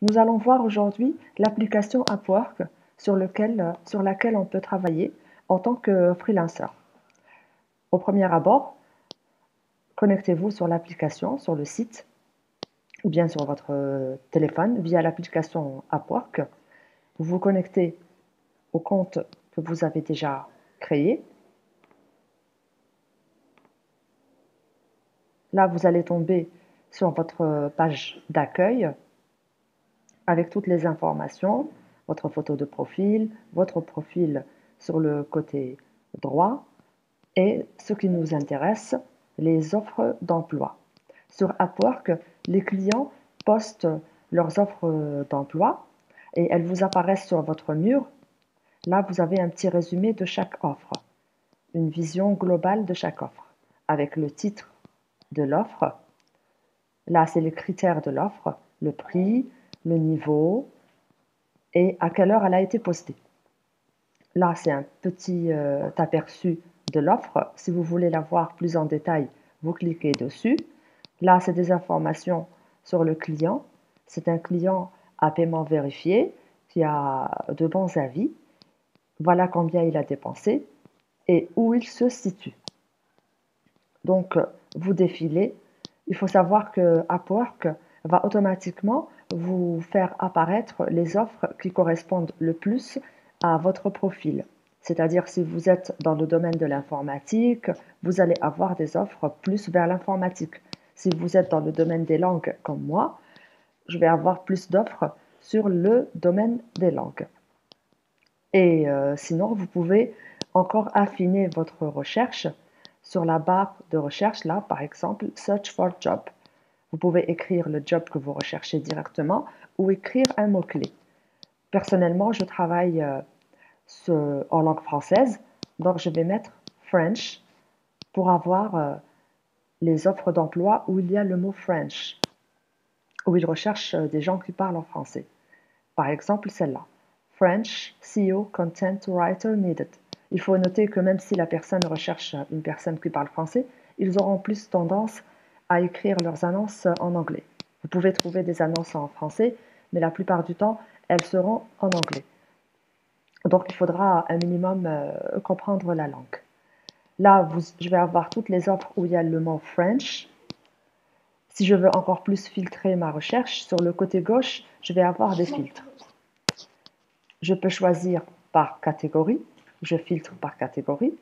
Nous allons voir aujourd'hui l'application Upwork sur laquelle on peut travailler en tant que freelancer. Au premier abord, connectez-vous sur l'application, sur le site ou bien sur votre téléphone via l'application Upwork. Vous vous connectez au compte que vous avez déjà créé. Là, vous allez tomber sur votre page d'accueil avec toutes les informations, votre photo de profil, votre profil sur le côté droit et ce qui nous intéresse, les offres d'emploi. Sur Upwork, les clients postent leurs offres d'emploi et elles vous apparaissent sur votre mur. Là, vous avez un petit résumé de chaque offre, une vision globale de chaque offre, avec le titre de l'offre. Là, c'est les critères de l'offre, le prix, le niveau et à quelle heure elle a été postée. Là, c'est un petit aperçu de l'offre. Si vous voulez la voir plus en détail, vous cliquez dessus. Là, c'est des informations sur le client. C'est un client à paiement vérifié qui a de bons avis. Voilà combien il a dépensé et où il se situe. Donc, vous défilez. Il faut savoir que Upwork va automatiquement vous faire apparaître les offres qui correspondent le plus à votre profil. C'est-à-dire, si vous êtes dans le domaine de l'informatique, vous allez avoir des offres plus vers l'informatique. Si vous êtes dans le domaine des langues comme moi, je vais avoir plus d'offres sur le domaine des langues. Et sinon, vous pouvez encore affiner votre recherche sur la barre de recherche, là, par exemple, Search for Job. Vous pouvez écrire le job que vous recherchez directement ou écrire un mot-clé. Personnellement, je travaille en langue française, donc je vais mettre French pour avoir les offres d'emploi où il y a le mot French, où ils recherchent des gens qui parlent en français. Par exemple, celle-là. French SEO Content Writer Needed. Il faut noter que même si la personne recherche une personne qui parle français, ils auront plus tendance à écrire leurs annonces en anglais. Vous pouvez trouver des annonces en français, mais la plupart du temps, elles seront en anglais. Donc, il faudra un minimum comprendre la langue. Là, je vais avoir toutes les offres où il y a le mot French. Si je veux encore plus filtrer ma recherche, sur le côté gauche, je vais avoir des filtres. Je peux choisir par catégorie. Je filtre par catégorie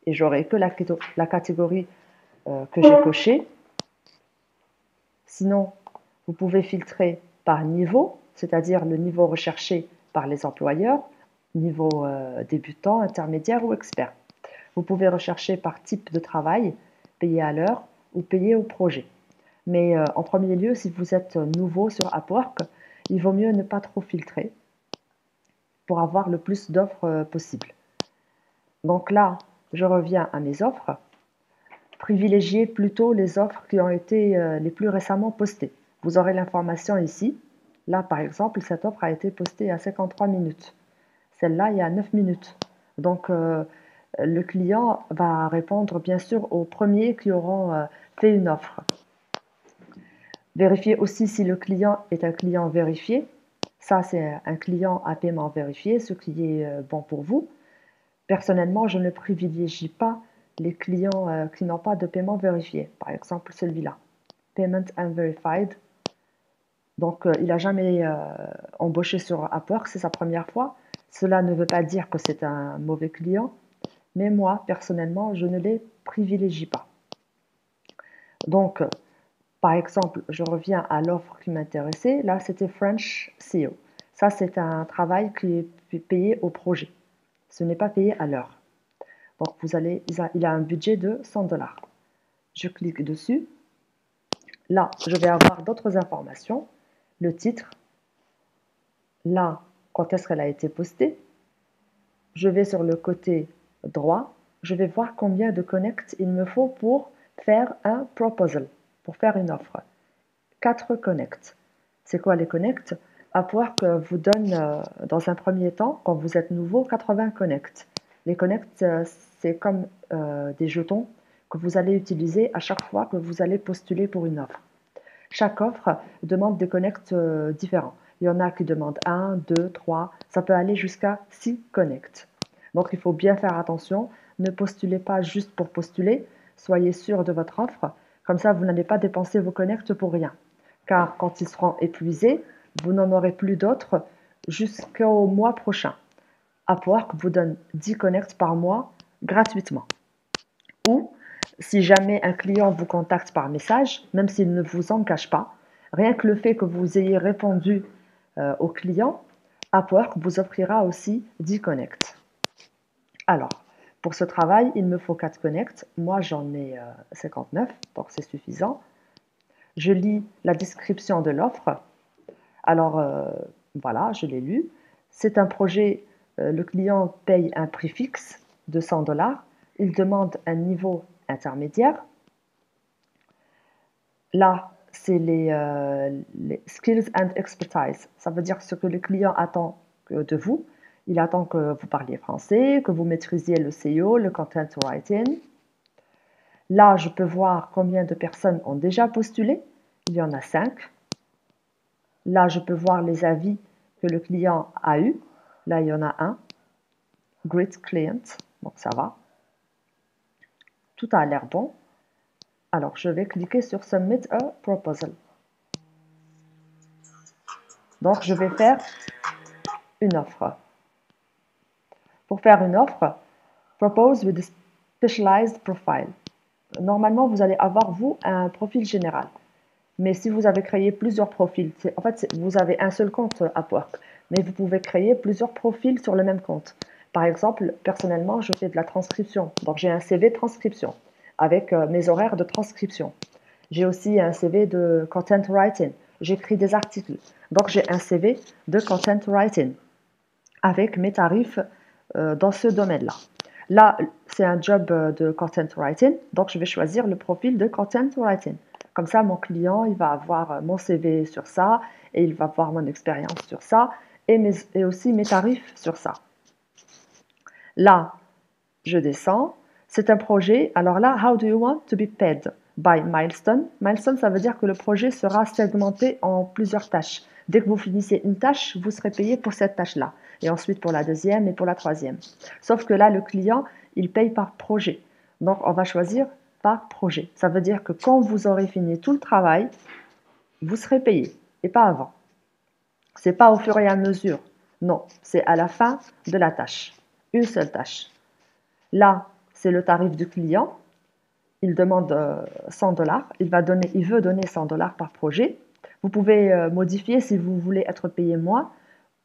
et j'aurai que la catégorie que j'ai cochée. Sinon, vous pouvez filtrer par niveau, c'est-à-dire le niveau recherché par les employeurs, niveau débutant, intermédiaire ou expert. Vous pouvez rechercher par type de travail, payé à l'heure ou payé au projet. Mais en premier lieu, si vous êtes nouveau sur Upwork, il vaut mieux ne pas trop filtrer pour avoir le plus d'offres possible. Donc là, je reviens à mes offres. Privilégiez plutôt les offres qui ont été les plus récemment postées. Vous aurez l'information ici. Là, par exemple, cette offre a été postée à 53 minutes. Celle-là, il y a 9 minutes. Donc, le client va répondre bien sûr aux premiers qui auront fait une offre. Vérifiez aussi si le client est un client vérifié. Ça, c'est un client à paiement vérifié, ce qui est bon pour vous. Personnellement, je ne privilégie pas les clients qui n'ont pas de paiement vérifié. Par exemple, celui-là, Payment Unverified. Donc, il n'a jamais embauché sur Upwork, c'est sa première fois. Cela ne veut pas dire que c'est un mauvais client, mais moi, personnellement, je ne les privilégie pas. Donc, par exemple, je reviens à l'offre qui m'intéressait. Là, c'était French SEO. Ça, c'est un travail qui est payé au projet. Ce n'est pas payé à l'heure. Donc, il a un budget de 100 $. Je clique dessus. Là, je vais avoir d'autres informations. Le titre. Là, quand est-ce qu'elle a été postée. Je vais sur le côté droit. Je vais voir combien de connects il me faut pour faire un proposal, pour faire une offre. 4 connects. C'est quoi les connects? Upwork vous donne dans un premier temps, quand vous êtes nouveau, 80 connects. Les connects, c'est comme des jetons que vous allez utiliser à chaque fois que vous allez postuler pour une offre. Chaque offre demande des connects différents. Il Il y en a qui demandent 1, 2, 3, ça peut aller jusqu'à 6 connects. Donc il faut bien faire attention, ne postulez pas juste pour postuler, soyez sûr de votre offre, comme ça vous n'allez pas dépenser vos connects pour rien. Car quand ils seront épuisés, vous n'en aurez plus d'autres jusqu'au mois prochain. Upwork vous donne 10 connects par mois gratuitement. Ou si jamais un client vous contacte par message, même s'il ne vous engage pas, rien que le fait que vous ayez répondu au client, Upwork vous offrira aussi 10 connects. Alors, pour ce travail, il me faut 4 connects. Moi, j'en ai 59, donc c'est suffisant. Je lis la description de l'offre. Alors, voilà, je l'ai lu. C'est un projet, le client paye un prix fixe de 100 $. Il demande un niveau intermédiaire. Là, c'est les skills and expertise. Ça veut dire ce que le client attend de vous. Il attend que vous parliez français, que vous maîtrisiez le SEO, le content writing. Là, je peux voir combien de personnes ont déjà postulé. Il y en a 5. Là, je peux voir les avis que le client a eu. Là, il y en a un. Great client. Donc, ça va. Tout a l'air bon. Alors, je vais cliquer sur Submit a Proposal. Donc, je vais faire une offre. Pour faire une offre, Propose with a specialized profile. Normalement, vous allez avoir, vous, un profil général. Mais si vous avez créé plusieurs profils, en fait, vous avez un seul compte Upwork, mais vous pouvez créer plusieurs profils sur le même compte. Par exemple, personnellement, je fais de la transcription. Donc, j'ai un CV de transcription avec mes horaires de transcription. J'ai aussi un CV de content writing. J'écris des articles. Donc, j'ai un CV de content writing avec mes tarifs dans ce domaine-là. Là, c'est un job de content writing, donc je vais choisir le profil de content writing. Comme ça, mon client, il va avoir mon CV sur ça, et il va voir mon expérience sur ça, et aussi mes tarifs sur ça. Là, je descends. C'est un projet. Alors là, how do you want to be paid? By milestone. Milestone, ça veut dire que le projet sera segmenté en plusieurs tâches. Dès que vous finissez une tâche, vous serez payé pour cette tâche-là. Et ensuite pour la deuxième et pour la troisième. Sauf que là, le client, il paye par projet. Donc, on va choisir par projet. Ça veut dire que quand vous aurez fini tout le travail, vous serez payé et pas avant. C'est pas au fur et à mesure. Non, c'est à la fin de la tâche. Une seule tâche. Là, c'est le tarif du client. Il demande 100 $. Il veut donner 100 $ par projet. Vous pouvez modifier si vous voulez être payé moins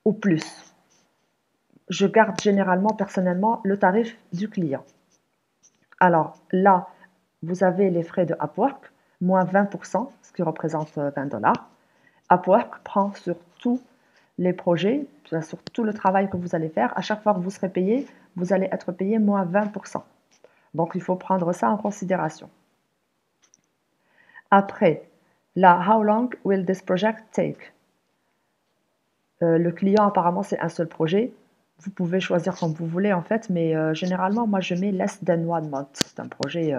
ou plus. Je garde généralement, personnellement, le tarif du client. Alors là, vous avez les frais de Upwork, moins 20%, ce qui représente 20 $. Upwork prend sur tous les projets, sur tout le travail que vous allez faire. À chaque fois que vous serez payé, vous allez être payé moins 20%. Donc, il faut prendre ça en considération. Après, là, how long will this project take? Le client, apparemment, c'est un seul projet. Vous pouvez choisir comme vous voulez, en fait, mais généralement, moi, je mets less than 1 month. C'est un projet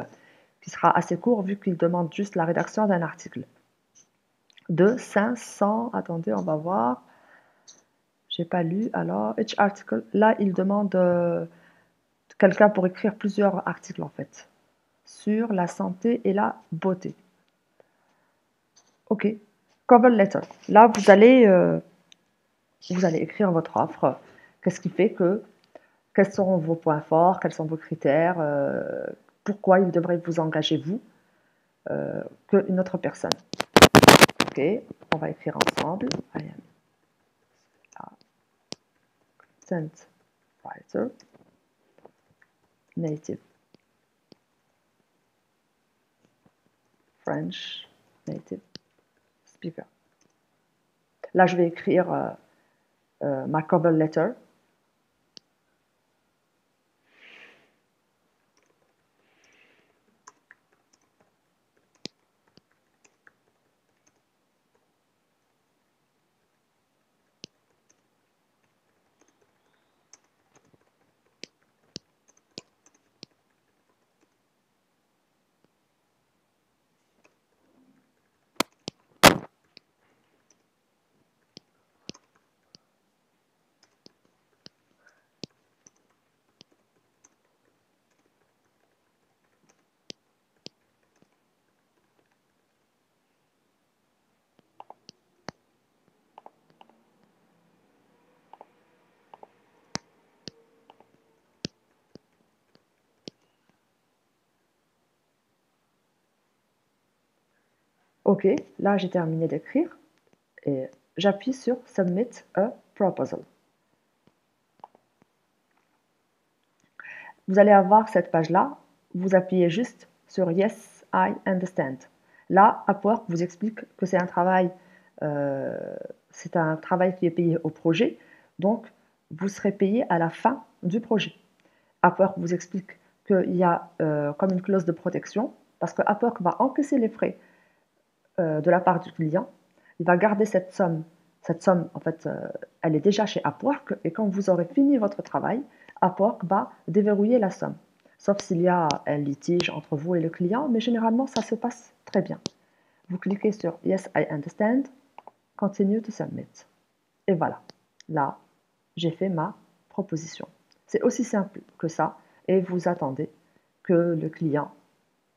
qui sera assez court vu qu'il demande juste la rédaction d'un article. De 500, attendez, on va voir. J'ai pas lu, alors, each article. Là, il demande quelqu'un pour écrire plusieurs articles, en fait, sur la santé et la beauté. OK. Cover letter. Là, vous allez écrire votre offre. Qu'est-ce qui fait que, quels sont vos points forts, quels sont vos critères, pourquoi il devrait vous engager vous qu'une autre personne. OK, on va écrire ensemble. I am a content writer, native French, native speaker. Là, je vais écrire ma cover letter. OK, là j'ai terminé d'écrire et j'appuie sur Submit a Proposal. Vous allez avoir cette page-là, vous appuyez juste sur Yes, I understand. Là, Upwork vous explique que euh, c'est un travail qui est payé au projet, donc vous serez payé à la fin du projet. Upwork vous explique qu'il y a comme une clause de protection, parce que Upwork va encaisser les frais de la part du client, il va garder cette somme. Cette somme, en fait, elle est déjà chez Upwork et quand vous aurez fini votre travail, Upwork va déverrouiller la somme. Sauf s'il y a un litige entre vous et le client, mais généralement, ça se passe très bien. Vous cliquez sur Yes, I understand, Continue to submit. Et voilà, là, j'ai fait ma proposition. C'est aussi simple que ça et vous attendez que le client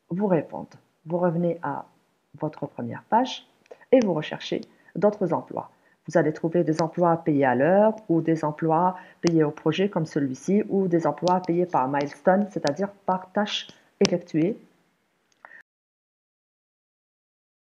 vous réponde. Vous revenez à votre première page et vous recherchez d'autres emplois. Vous allez trouver des emplois payés à l'heure ou des emplois payés au projet comme celui-ci ou des emplois payés par milestone, c'est-à-dire par tâche effectuée.